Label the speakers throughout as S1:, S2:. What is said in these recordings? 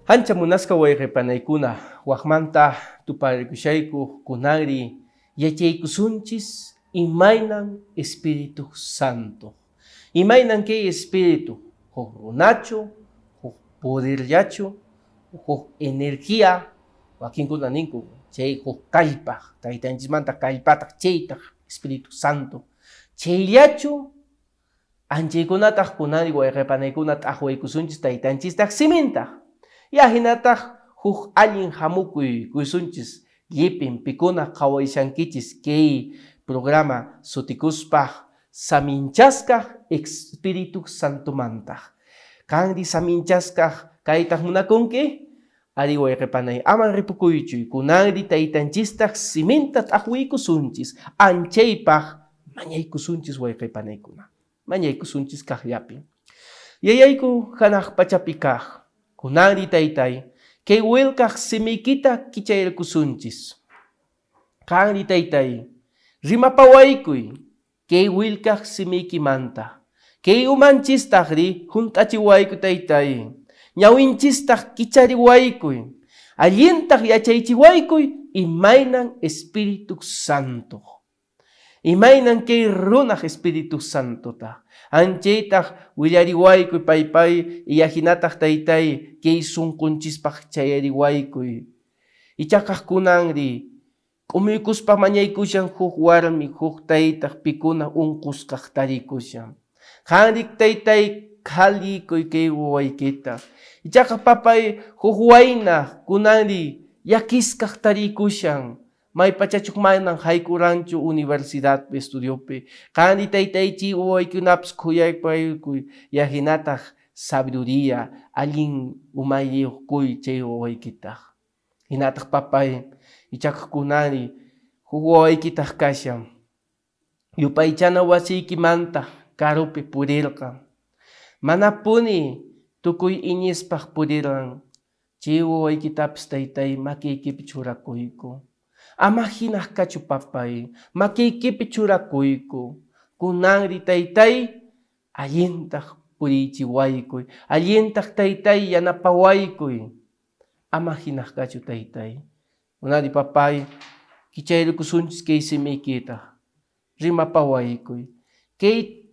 S1: Hancha munasca wayqipanaykuna waqmanta tuparikushayku kunari yachaykusunchis imaynan Espíritu Santo. Imaynan kay Espíritu huk runachu, huk poderllachu, huk energía wakinkuna ninku chay huk kallpaq taytanchismanta kallpataq chaytaq Espíritu Santo. Chayllachu anchaykunataq kunari wayqipanaykuna t'aqwaykusunchis taytanchistaq simintaq. Yahinataq huk allin hamukuy kuysunchis llipin pikuna qhawayshankichis kay programa sutikuspaq saminchaskaq Espíritu Santomantaq. Kanri saminchaskaq kaytaq munakunki ari wayqipanay aman ripukuychuy kunanri taytanchistaq siminta t'aqwiykusunchis anchaypaq mañaykusunchis wayqipanaykuna mañaykusunchis kaqllapi. Yayayku hanaq pachapi kaq kunanri taytay kay willkaq simikita kichayrkusunchis. Kanri taytay rimapawaykuy kay willkaq simikimanta. Kay umanchistaqri hunt'achiwayku taytay. Ñawinchistaq kichariwaykuy. Allintaq yachaychiwaykuy imaynan Espíritu Santo. Imaynan kay runaq Espíritu Santo ta. Anchaytaq willariwaykuy paypay iyahinataq taytay kay sunqunchispaq chayariwaykuy. Ichaqaq kunanri q'umiykuspa mañaykushan huk warmi huk taytaq pikuna unqusqaq tarikushan. Kanrik taytay qhalikuy kay wawaykita. Ichaqaq papay huk wayna kunanri yakisqaq tarikushan. May pachachuk maynan haykuranchu universidad estudiope. Kanri taytaychi wawaykunapas khuyaypaykuy yahinataq sabiduría allin umayuqkuy chay wawaykitaq. Hinataq papay ichaqaq kunari huk wawaykitaq kashan. Yupaychana wasiykimanta karupi purirqa. Manapuni tukuy iñispaq purirqan. Chay wawaykitapas taytay makiykipi churakuyku. Ama hinaq kachu papay, makiykipi churakuyku. Kunanri taytay allintaq puriychiwaykuy. Allintaq taytay yanapawaykuy. Ama hinaq kachu taytay. Kunanri papay kichayrikusunchis kay simikita. Rimapawaykuy. Kay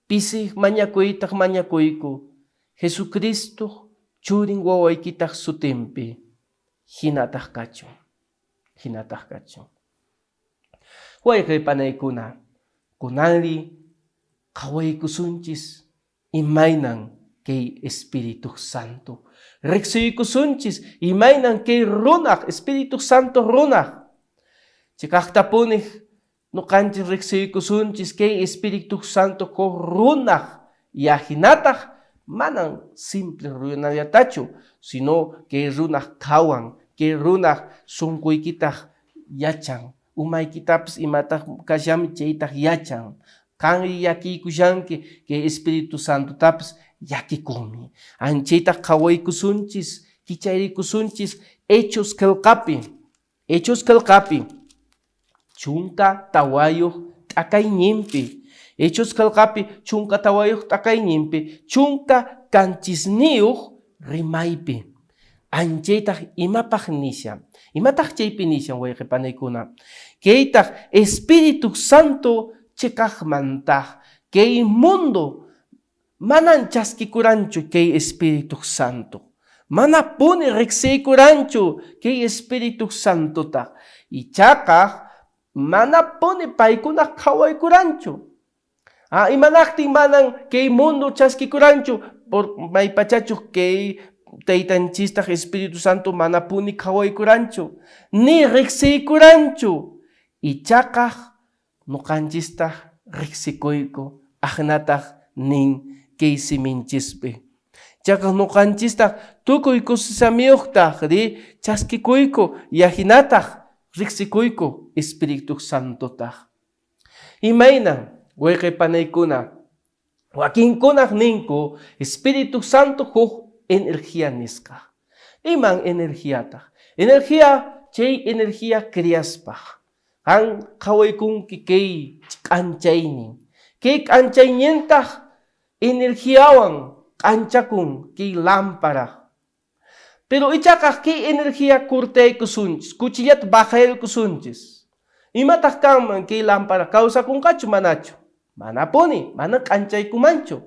S1: pisik mañakuytaq mañakuyku. Jesucristo churin wawaykitaq sutinpi. Hinataq kachu. Hinataq kachu. Wayqipanaykuna kunanri qhawaykusunchis imaynan kay Espíritu Santo. Riqsiykusunchis imaynan kay runaq Espíritu Santo runaq. Chikaqtapunik nuqanchis riqsiykusunchis kay Espíritu Santo ko runaq yahinataq manan simple runallatachu sino kay runaq qhawan. Kay runaq sunquykitaq yachan. Umaykitapas imataq kashami chaytaq yachan. Kanri yakiykushanki kay Espíritu Santo tapas yakikumi. Anchaytaq qhawaykusunchis, kichayrikusunchis Hechos qillqapi. Hechos qillqapi. Chunka tawayuq t'aqayninpi. Hechos qillqapi chunka tawayuq t'aqayninpi. Chunka kanchisniyuq rimaypi. Anchaytaq imapaq nishan. Imataq chaypi nishan wayqipanaykuna. Kaytaq Espíritu Santo chikaqmantaq. Kay mundo manan chaskikuranchu kay Espíritu Santo. Manapuni riqsiykuranchu kay Espíritu Santo taq. Ichaqaq manapuni paykuna qhawaykuranchu. Imanaqtin manan kay mundo chaskikuranchu por may pachachuq kay taytanchistaq Espíritu Santo manapuni qhawaykuranchu ni riqsiykuranchu. Ichaqaq nuqanchistaq riqsikuyku aqnataq nin kay siminchispi. Ichaqaq nuqanchistaq tukuy kusisamiyuqtaqri chaskikuyku yahinataq riqsikuyku Espíritu Santo taq. Imaynan wayqipanaykuna wakinkunaq ninku Espíritu Santo huk energía nisqa. Iman energiataq. Energía chay energía kriaspaq. Han qhawaykunki kay k'anchaynin. Kay k'anchaynintaq energiawan k'anchakun kay lámpara. Pero ichakaj que energía cortaykusunchis, cuchillata bajaykusunchis. Imataq kanman que lámpara causa kunqachu manachu. Manapuni, mana k'anchaykumanchu.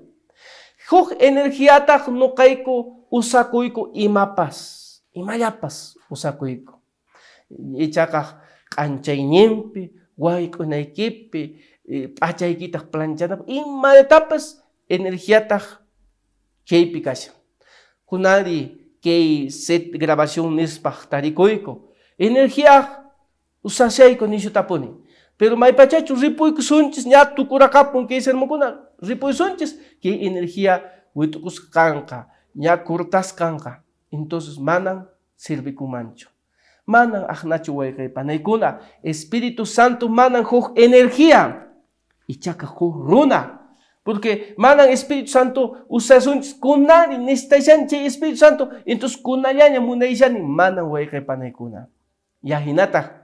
S1: Huk energiataq nuqayku usakuyku imallapas usakuyku. Ichakaj k'anchaynimpi, wayk'unaykipi, p'achaykitaq planchanapi, imatapas energiataq chaypi kashan. Kunari kay set grabación nispaq tarikuyku. Energía usashayku nishutapuni. Pero maypachachu ripuykusunchis ña tukurakapun kay sermonkuna ripuysunchis kay energía witukusqanqa ña cortasqanqa. Entonces manan sirvikumanchu. Manan aqnachu wayqaypanaykuna. Espíritu Santo manan huk energía. Ichaqa huk runa. Porque manan Espíritu Santo usasunchis kunari necesitayshanchi Espíritu Santo. Entonces kunallaña munayshani manan wayqaypanaykuna. Yahinataq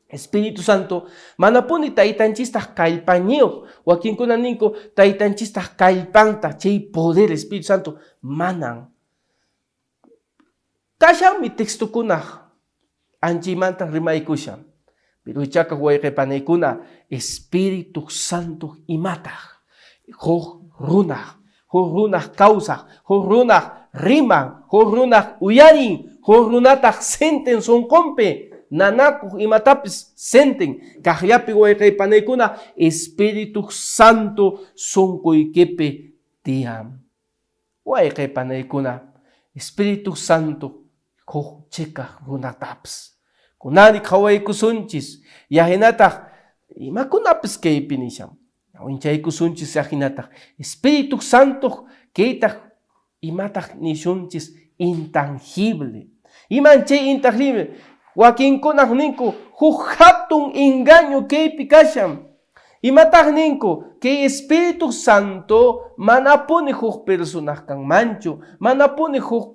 S1: Espíritu Santo manapuni taytanchistaq kallpañiyuq. Wakinkuna ninku taytanchistaq kallpanta chay poder Espíritu Santo manan. Kashanmi textukunaq anchaymanta rimaykushan. Pero ichaqa wayqaypanaykuna Espíritu Santo imataq. Huk runaq kawsaq, huk runaq riman, huk runaq uyarin, huk runataq senten sunqunpi, nanakuq imatapis senten. Kaqllapi wayqaypanaykuna Espíritu Santo sunquykipi tiyan. Wayqaypanaykuna Espíritu Santo huk chikaq runatapis. Kunari qhawaykusunchis, yahinataq imakunapis kaypi nishan. Winchaykusunchis yahinataq Espíritu Santo kaytaq imataq nishunchis intangible. Iman chay intangible wakinkunaq ninku huk hatun engaño kaypi kashan. Imataq ninku kay Espíritu Santo manapuni huk personaj kanmanchu, manapuni huk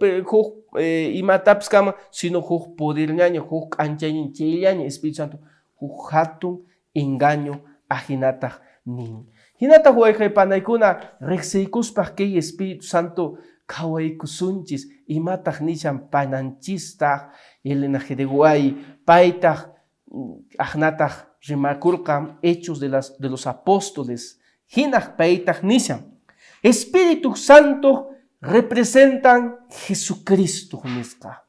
S1: imatapis kanman, sino huk poder ñaña, huk k'anchayña chayllaña Espíritu Santo huk hatun engaño ahinataq nin. Hinataq wayqaypanaykuna riqsiykuspaq kay Espíritu Santo qhawaykusunchis imataq nishan pananchistaq Elena G. de Guay paytaq aqnataq rimakurqan Hechos de los Apóstoles hinaq paytaq nishan Espíritu Santo representan Jesucristo nisqa.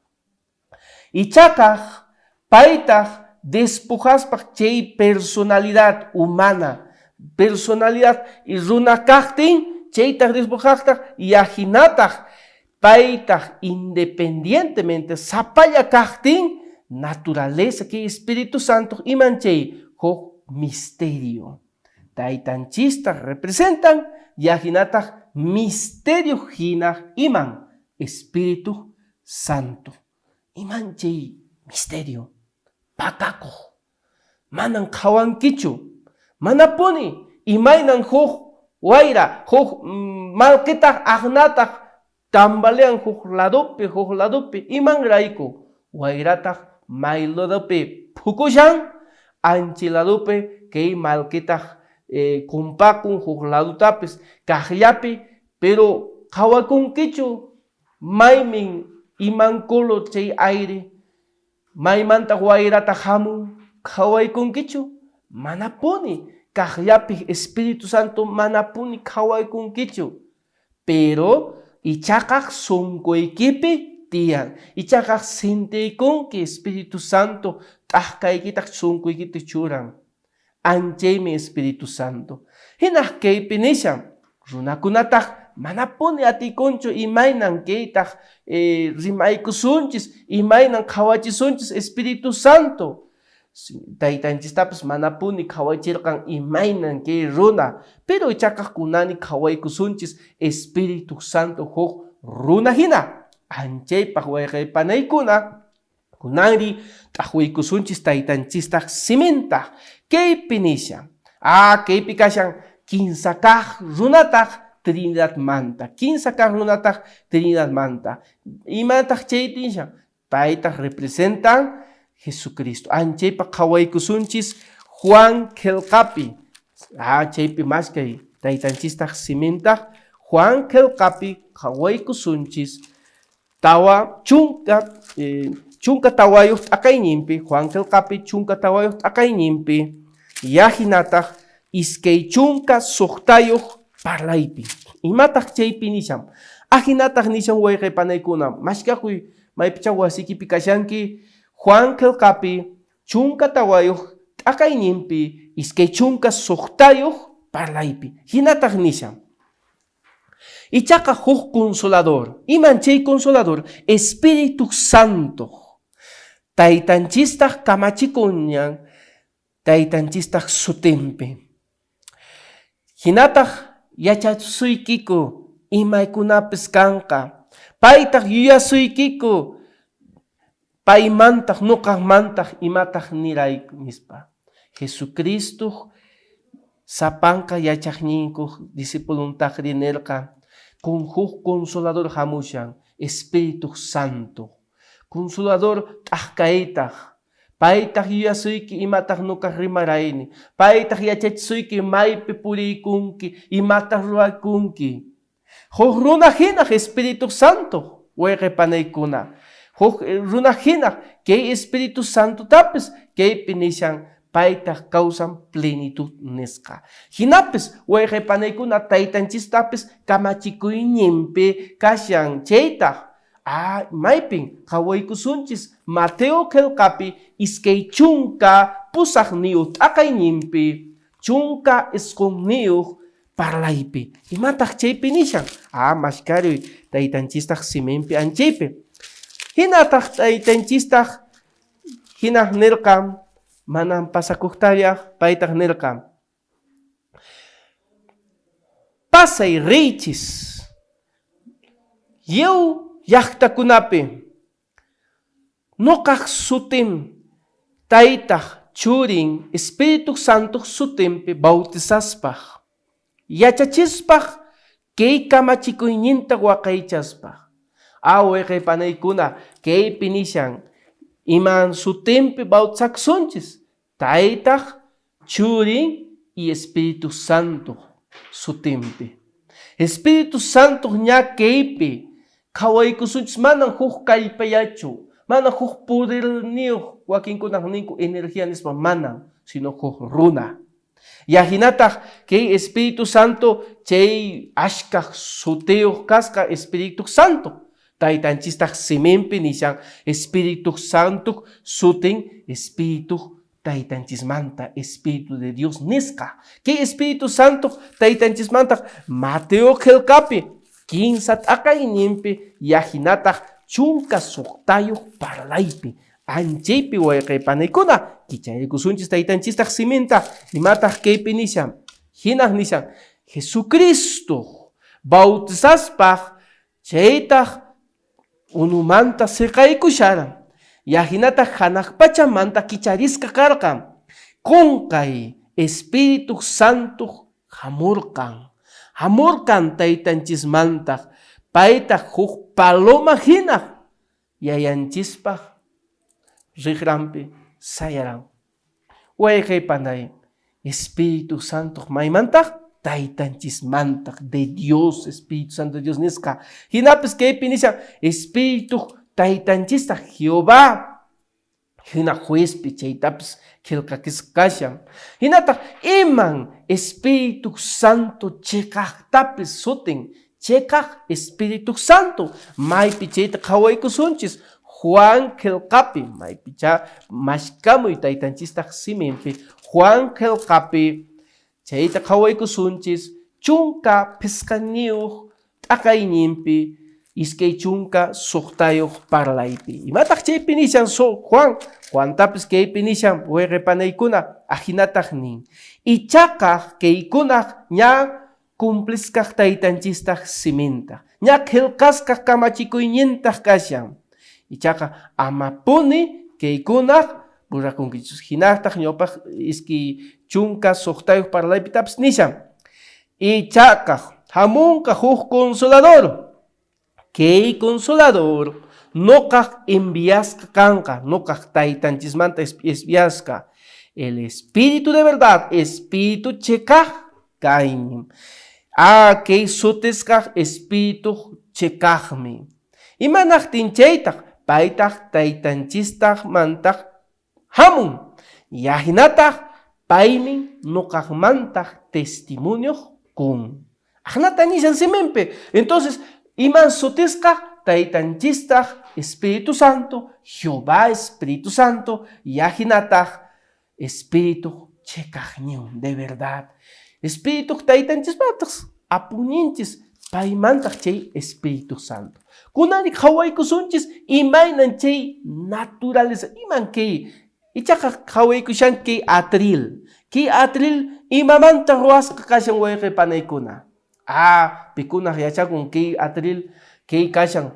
S1: Ichakaq paytaq despojaspaq chay personalidad humana, personalidad y runa kaqtin chaytaq despojaqtaq yahinataq paytaq independientemente sapalla kaqtin naturaleza que Espíritu Santo iman chay huk misterio taytanchistaq representan yahinataq misterio hinaq iman Espíritu Santo iman chay misterio pakakuq manan qhawankichu. Manapuni imaynan huk wayra, huk malkitaq aqnataq tambalean huk ladopi iman rayku wayrataq mayladopi phukushan anchi ladopi kay malkitaq kumpakun huk ladutapis kaqllapi pero qhawakunkichu maymin imankulo chay aire maymanta wayrataq hamun qhawaykunkichu manapuni kaqllapi Espíritu Santo manapuni qhawaykunkichu pero ichaqaq sunquykipi tiyan ichaqaq sintiykunki Espíritu Santo t'aqkaykitaq sunquykita churan anchaymi Espíritu Santo hinaq kaypi nishan runakunataq manapuni atikunchu imaynan kaytaq rimaykusunchis imaynan qhawachisunchis Espíritu Santo taytanchistapas manapuni qhawachirqan imaynan kay runa pero ichaqaq kunani qhawaykusunchis Espíritu Santo huk runa hina anchaypaq wayqaypanaykuna kunanri t'aqwaykusunchis taytanchistaq simintaq kaypi nishan kaypi kashan kinsa kaq runataq Trinidad manta kinsa kaq runataq Trinidad manta imataq chaypi nishan paytaq representan Jesucristo. Anchaypa qhawaykusunchis Juan qillqapi. Chaypi maskay taytanchistaq simintaq Juan qillqapi qhawaykusunchis tawa chunka tawayuq t'aqayninpi, Juan qillqapi chunka tawayuq t'aqayninpi, yajinataq iskay chunka suqtayuq parlaypi. Imataq chaypi nishan? Ajinataq nishan wayqipanaykuna, mashkakuy maypicha wasikipi kashanki, Juan qillqapi chunka tawayuq t'aqayninpi, iskay chunka suqtayuq parlaypi. Hinataq nishan. Ichaqa huk consolador. Iman chay consolador? Espíritu Santo. Taytanchistaq kamachikunñan, taytanchistaq sutinpi. Hinataq yachasuykiku imaykunapis kanqa. Paytaq yuyasuykiku paymantaq nuqaqmantaq imataq nirayku nispa. Jesucristo sapanka yachaqniykuq discipuluntaq rinirqa con huk consolador hamushan, Espíritu Santo. Consolador t'aqkaytaq. Paytaq yuyasuyki imataq nuqaq rimarayni. Paytaq yachachisuyki maypi puriykunki, imataq ruwaykunki. Huk runa hinaq Espíritu Santo wayqipanaykuna. Huk runa hinaq kay Espíritu Santo tapis kaypi nishan paytaq causan plenitud nisqa. Hinapis wayqipanaykuna taytanchistapis kamachikuyninpi kashan chaytaq. Maypin qhawaykusunchis Mateo qillqapi iskay chunka pusaqniyuq t'aqayninpi, chunka isqunniyuq parlaypi. Imataq chaypi nishan? Mashkaruy taytanchistaq siminpi anchaypi. Hinataq taytanchistaq hinaq nirqan manan pasakuqtallaq paytaq nirqan. Pasay riychis yew llaqtakunapi nuqaq sutin taytaq churin Espíritu Santo sutinpi bautizaspaq, yachachispaq, kay kamachikuyninta waqaychaspaq. Wayqipanaykuna kaypi nishan iman sutinpi bautizaqsunchis taytaq, churin y Espíritu Santo sutinpi. Espíritu Santo ña kaypi qhawaykusunchis manan huk kallpayachu, manan huk poder niyuq wakinkunaq ninku energía nispa manan, sino huk runa. Yajinataq kay Espíritu Santo chay ashkaq sutiyuq kasqa Espíritu Santo. Taytanchistaq siminpi nishan Espíritu Santo sutin Espíritu taytanchismanta, Espíritu de Dios nisqa. Kay Espíritu Santo taytanchismanta Mateo qillqapi 15 t'aqayninpi yajinataq chunka suqtayuq parlaypi. Anchaypi wayqipanaykuna kichaykusunchis taytanchistaq siminta imataq kaypi nishan? Hinaq nishan Jesucristo bautizaspaq chaytaq unumanta siqaykusharan. Yajinataq hanaq pachamanta kicharisqa karqan. Qunqay Espíritu Santo hamurqan. Hamurqan taytanchismantaq. Paytaq huk paloma hinaq yayanchispaq riqranpi sayaran. Wayqiypanay Espíritu Santo maymantaq? Taytanchismantaq de Dios, Espíritu Santo de Dios nisqa. Hinapis kaypi nishan Espíritu taytanchistaq Jehová. Hina juezpi chaytapis qillqakisqashan. Hinataq iman Espíritu Santo chekaqtapis sutin chekaq Espíritu Santo. Maypi chayta qhawaykusunchis Juan qillqapi, maypicha mashkamuy taytanchistaq siminpi Juan qillqapi chayta qhawaykusunchis chunka pisqaniyuq t'aqayninpi iskay chunka suqtayuq parlaypi. Imataq chaypi nishan Juantapis kaypi nishan wayqipanaykuna ajinataq nin. Ichaqa kaykunaq ña cumplisqaq taytanchistaq siminta. Ña qillqasqaq kamachikuynintaq kashan. Ichaqa amapuni kaykunaq rurakunkichus. Hinaqtaq ñawpaq iskay chunka suqtayuq parlaypitapis nishan. Ichaqa hamunqa huk consolador. Kay consolador nuqaq enviasqa kanqa, nuqaq taytanchismanta enviasqa. El Espíritu de verdad, Espíritu chekaq kaynin. Kay sutisqaq Espíritu chekaqmi. Imanaqtin chaytaq paytaq taytanchistaq mantaq hamun. Yahinataq paymin nuqaqmantaq testimonio kun. Ajnata nishan simenpe. Entonces, iman sutisqa taytanchistaq Espíritu Santo, Jehová Espíritu Santo, yahinataq Espíritu chekaqniun, de verdad. Espíritu taytanchismantaq apuninchis paymantaq chay Espíritu Santo. Kunani qhawaykusunchis imaynan chay naturaleza, iman kay ichaqa qhawaykushan kay atril. Kay atril imamanta ruwasqa kashan wayqipanaykuna. Pikuna yachakun kay atril kay kashan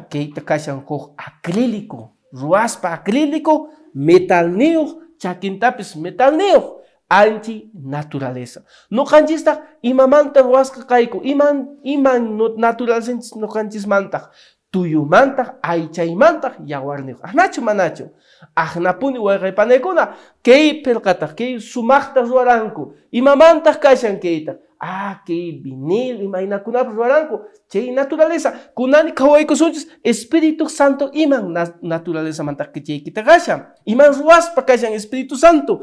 S1: kayta kashan huk acrílico. Ruwaspa acrílico metal niyuq chakintapis metal niyuq. Anchi naturaleza. Nuqanchistaq imamanta ruwasqa kayku iman naturaleza nuqanchismantaq tuyumantaq aychaymantaq yawarniq. Ahnachu manachu. Ahnapuni wayqipanaykuna kay pirqataq kay sumaqta ruwaranku. Imamantaq kashan kayta. Kay vinil imaynakunapas ruwaranku. Chay naturaleza. Kunani qhawaykusunchis Espíritu Santo iman naturaleza mantaq kichaykita kashan. Iman ruwaspa kashan Espíritu Santo.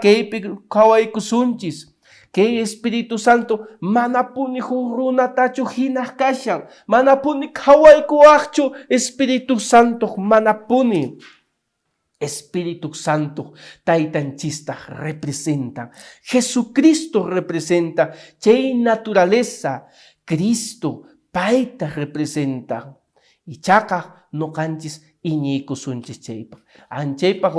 S1: Kaypi qhawaykusunchis. Kay Espíritu Santo manapuni runatachu hinaq kashan. Manapuni qhawaykuwaqchu Espíritu Santo manapuni. Espíritu Santo taytanchistaq representa. Jesucristo representa. Chay naturaleza Cristo payta representa. Ichaqa nuqanchis iñiykusunchis chaypaq. Anchaypaq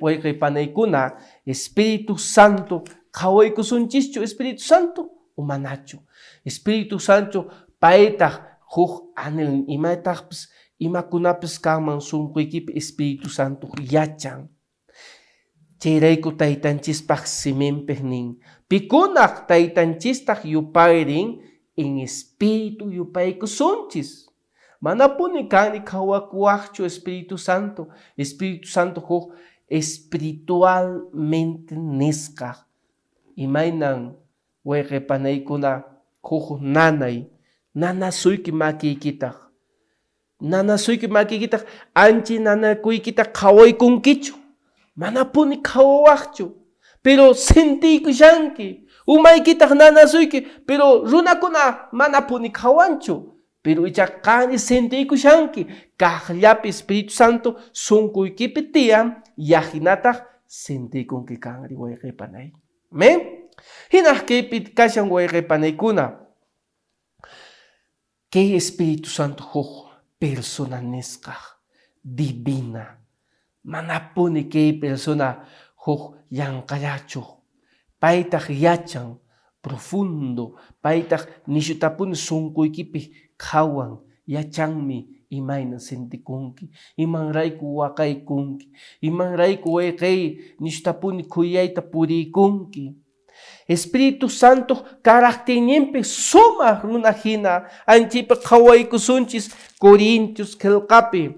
S1: wayqipanaykuna Espíritu Santo qhawaykusunchischu Espíritu Santo umanachu. Espíritu Santo paytaq huk anil imaytaqpis imakunapis kanman sunquykipi Espíritu Santo yachan. Chayrayku taytanchispaq siminpik nin. Pikunaq taytanchistaq yupayrin en Espíritu yupaykusunchis. Manapuni kanni qhawakuwaqchu Espíritu Santo. Espíritu Santo huk espiritualmente nisqaq. Imaynan wayqipanaykuna huk nanasuyki makiykitaq. Nanasuyki makiykitaq anchi nanakuykita qhawaykunkichu. Manapuni qhawawaqchu. Pero sentiykushanki. Umaykitaq nanasuyki. Pero runakuna manapuni qhawanchu. Pero ichaqani sentiykushanki. Kaqllapi Espíritu Santo sunkuykipi tiyan yahinataq sentiykunki kanri wayqipanay. Amen. Hinaq kaypi kashan wayqipanaykuna. Kay Espíritu Santo huk persona nisqaq divina. Manapuni kay persona huk yanqallachu. Paytaq yachan profundo. Paytaq nishutapuni sunkuykipi qhawan. Yachanmi imayna sentikunki. Imanrayku waqaykunki. Imanrayku wayqay nishutapuni kuyayta puriykunki. Espíritu Santo caracterimpi sumaq runa hina anchaypi qhawaykusunchis Corintios qillqapi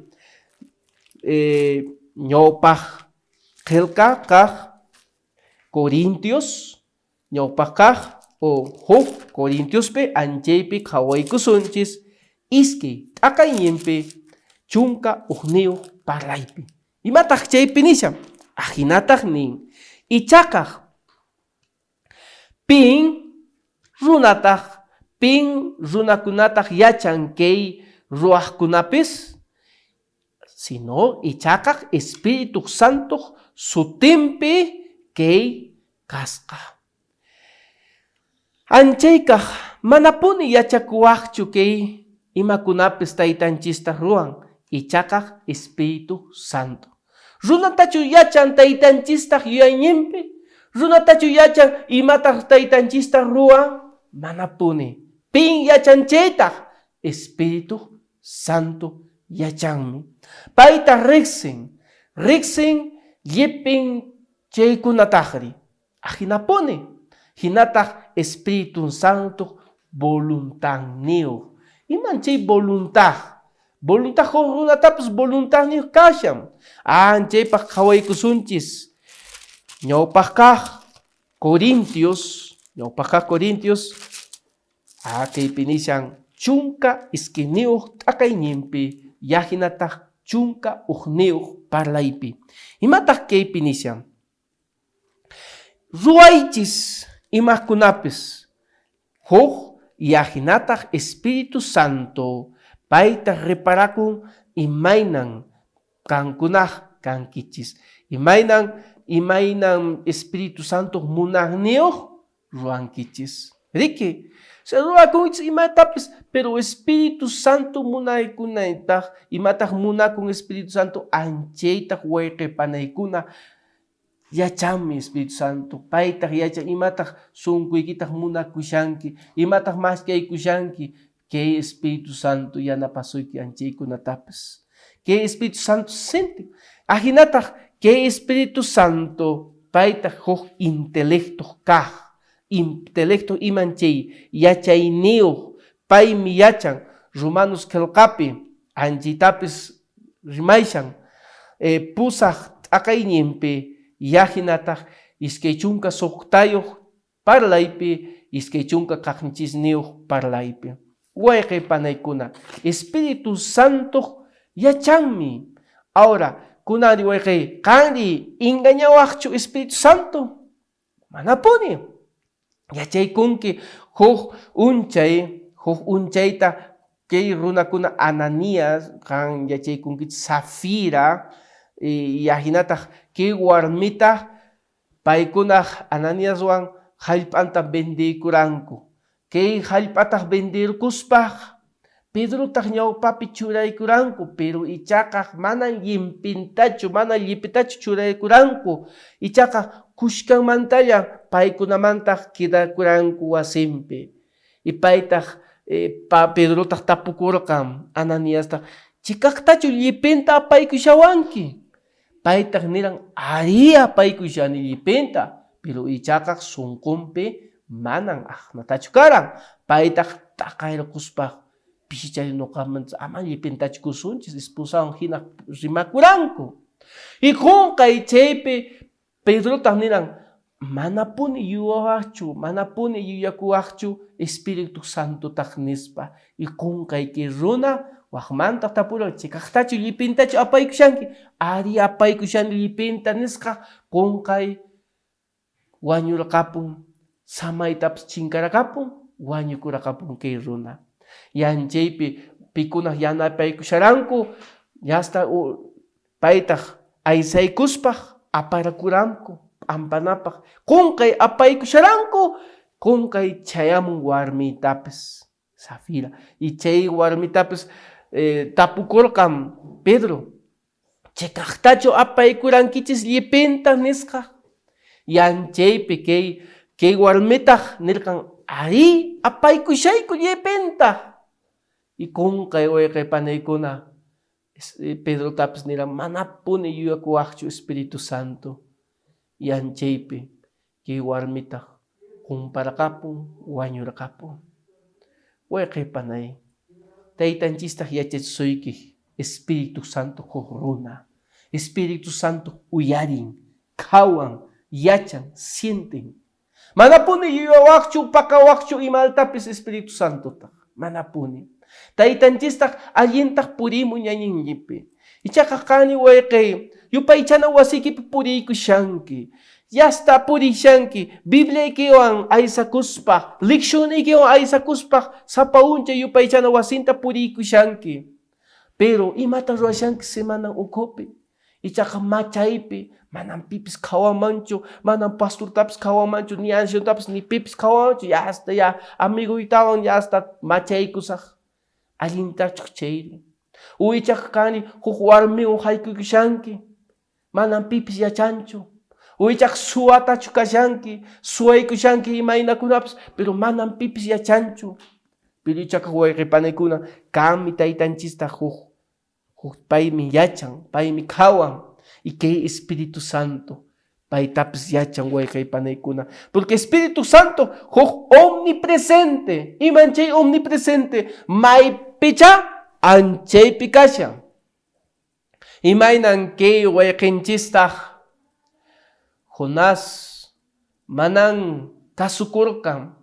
S1: ñawpaq qillqa kaq Corintios ñawpaq kaq o huk Corintiospi anchaypi qhawaykusunchis iskay t'aqayninpi chunka uqniyuq parlaypi. Imataq chaypi nishan ajinataq nin ichaqaq pin runakunataq yachan kay ruwaqkunapis sino ichaqaq Espíritu Santo sutinpi kay kasqa. Anchaykaq manapuni yachakuwaqchu kay imakunapis taytanchistaq ruwan ichaqaq Espíritu Santo. Runatachu yachan taytanchistaq yuyayninpi. Runatachu yachan imataq taytanchistaq ruwan manapuni. Pin yachan chaytaq Espíritu Santo yachanmi. Payta riqsin llipin chaykunataqri. Ajinapuni. Hinataq Espíritu Santo voluntad niyuq. Iman chay voluntad. Voluntad runatapis voluntad niyuq kashan. Chaypaq qhawaykusunchis. Ñawpaq kaq Corintios kaypi nishan chunka isquineo takaiñempe yajinata chunka ugneo parlaipi. Imata keipi inician. Ruaichis imakunapis. Hoj yajinata Espíritu Santo paita reparakun imainan kankunaj kankichis. Imainan Espíritu Santo munagneo ruankichis. Riki, se ruakunchis imatapis, pero Espíritu Santo munaikunaitaj, imataj munakun Espíritu Santo ancheitaj hueque panaikuna. Yachami Espíritu Santo, paitaj yachan imataj sunkuikitaj munakushanki, imataj mas kushanki, que Espíritu Santo yanapasuiki ancheikunatapis. Que Espíritu Santo sente. Ajinataj que Espíritu Santo paitaj hoj intelecto kaj. Intelecto imanchei yachaineo pay mi yachan Romanos kelkapi anchitapis rimaishan pusaj akaiñempe yajinataj iskechunka soktayo parlaipi iskechunka kaknchisneo parlaipi hueque panaikuna Espíritu Santo yachanmi. Ahora kunari hueque kanri engañawachchu Espíritu Santo manapuni. Yachaykunki hoj unchayta kay runakuna Ananías kan yachaykunki Safira yajinataj kay warmita paykunaj Ananías wan hallp'anta vendikuranku. Kay hallp'ataj vendirkuspaj Pedrotaj ñawpapi churaykuranku, pero ichakaj manan llimpintachu, manan llipitachu churaykuranku. Ichakaj kushkanmantalla paykunamantaj kidakuranku wasimpi. Y paytaj Pedrotaj tapukurqan Ananíastaj, chikaqtachu llipinta apaykushawanki. Paytaj niran ari apaykushani llipinta, pero ichakaj sunqunpi manan aqnatachu karan. Paytaj taqaykuspaj pisichay noqamantas ama llipintachu kusunchis esposawan hina rimakuranku. Y qunqay chaypi Pedrotaj niran manapuni yuwawaqchu, manapuni yuyakuwaqchu Espíritu Santo taj nispa. Y qunqay kay runa waqmanta tapuran chikaqtachu llipintachu apaykushanki, ari apaykushani llipinta nisqa qunqay wañurqapun, samaytapas chinkaraqapun, wañukuraqapun kay runa. Yanchaypi pikunaj yanapaykusharanku yasta paytaj aysaykuspaj aparakuranku ampanapaj qunqay apaykusharanku qunqay chayamun warmitapis Safira y chay warmitapis tapukurqan Pedro chikaqtachu apaykurankichis llipinta nisqa. Yanchaypi kay warmitaj nirqan ari apaykushayku llipinta. Y qunqay hueqay panaykuna Pedrotapis niran manapuni yuyakuwaqchu Espíritu Santo. Yanchaypi kay warmitaj qunparqapun wañurqapun. Hueqay panay taytanchistaq yachachisuyki Espíritu Santo huk runa. Espíritu Santo uyarin, kawan, yachan, sienten. Manapuni yuyawaqchu, pakawaqchu imaltapis Espíritu Santo manapuni. Taytanchistaq allintaj purimun ñañinñipi. Ichaqa qani wayqay yupaychana wasikipi puriykushanki. Yasta purishanki Bibliaykiwan aysakuspaq, leccionaykiwan aysakuspaq sapa unchay yupaychana wasinta puriykushanki. Pero imata ruwashanki semana ukupi. Ichaqa machaypi manan pipis kawamanchu, manan pastortapis kawamanchu, ni ancientapis ni pipis kawamanchu, ya hasta ya amiguytawan ya hasta machaykusaq. Allintachu chayri. Uichaqa kani huk warmiwan haykuykushanki, manan pipis yachanchu. Uichaqa suwatachu kashanki, suwaykushanki imaynakunapis, pero manan pipis yachanchu. Pero ichaqa wayqipanaykuna kanmi taytanchista huk paymi yachan, paymi kawan. Y que Espíritu Santo paytapis yachan wayqipanaykuna. Porque Espíritu Santo huk omnipresente, imanchay omnipresente, maypicha anchaypi kashan. Imaynan kay wayqinchistaq Jonás manan kasukurkan,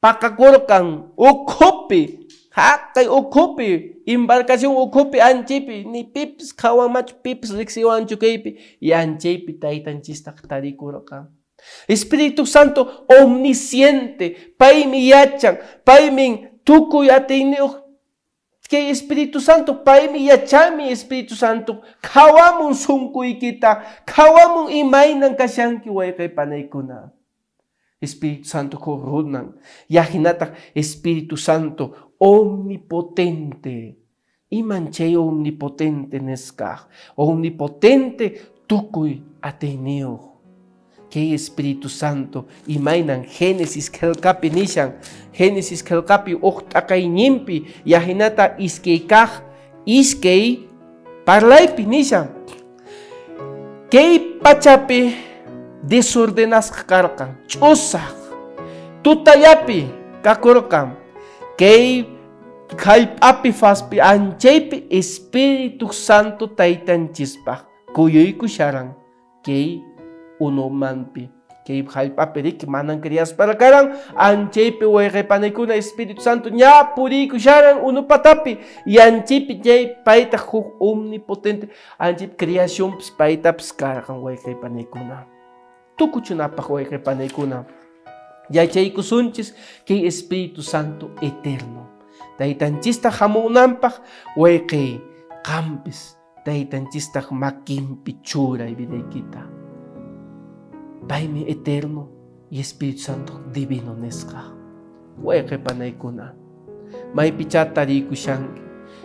S1: pakakurkan ukupi Kay ukupi, embarcación ukupi anchipi, ni pips kawamach pips rixiwanchu kaypi, y anchipi taytanchista tarikurqa. Espíritu Santo omnisciente, paymi yachan, paymi tukuy atiyniuq, que Espíritu Santo, paymi yachami Espíritu Santo, kawamun sunkuykita, kawamun imaynan kashanki wayqay panaykuna. Espíritu Santo korunan, yahinata Espíritu Santo omnipotente. Iman chay omnipotente neskaj, omnipotente tukuy atiyniuq. Que Espíritu Santo imainan Génesis kelkapi nishan, Génesis kelkapi uqt'aqay ñimpi, yahinata iskeykaj, iskey parlaypi nishan. Kay pachapi desordenasqa karqan, ch'usaq, tutayapi kakurqan, kay kallp'api faspi anchaypi Espíritu Santo taytanchispaq kuyuykusharan kay unumanpi, kay kallp'api riki manan kriyasparqaran, anchaypi wayqaypanaykuna Espíritu Santo ña puriykusharan unupatapi, y anchaypi chay payta huk omnipotente, anchaypi creacionpis paytapis karqan wayqaypanaykuna. Tukuchunapaq wayqaypanaykuna yachaykusunchis kay Espíritu Santo eterno. Taytanchista hamunanpaq wayqay qampis taytanchista makinpi churay vidaykita. Paymi eterno y Espíritu Santo divino nisqa. Wayqaypanaykuna maypi tariykushanki,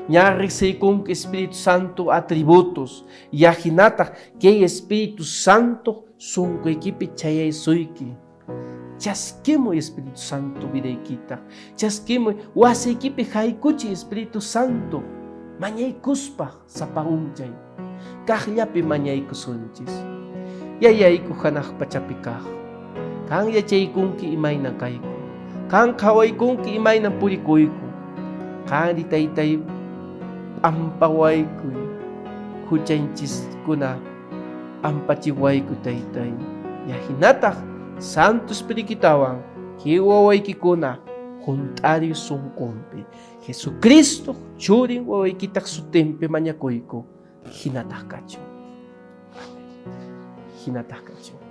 S1: ña riqsiykunki Espíritu Santo atributos, yahinata kay Espíritu Santo sunkuykipi chayaysuyki. Chaskimuy Espíritu Santo vidaykita, chaskimuy wasiykipi haykuchiy Espíritu Santo mañaykuspaq sapa unchay, kaqllapi mañaykusunchis. Yayayku hanaq pachapi kaq, kan yachaykunki imayna kayku, kan qhawaykunki imayna purikuyku, kan taytay ampawaykuy huchanchiskuna ampachiwayku taytay. Yahinataq Santo Espiritawan kiwawaykikuna junt'ari sunqunpi Jesucristo churin wawaykitaq sutinpi mañakuyku hinataq kachun. Hinataq kachun.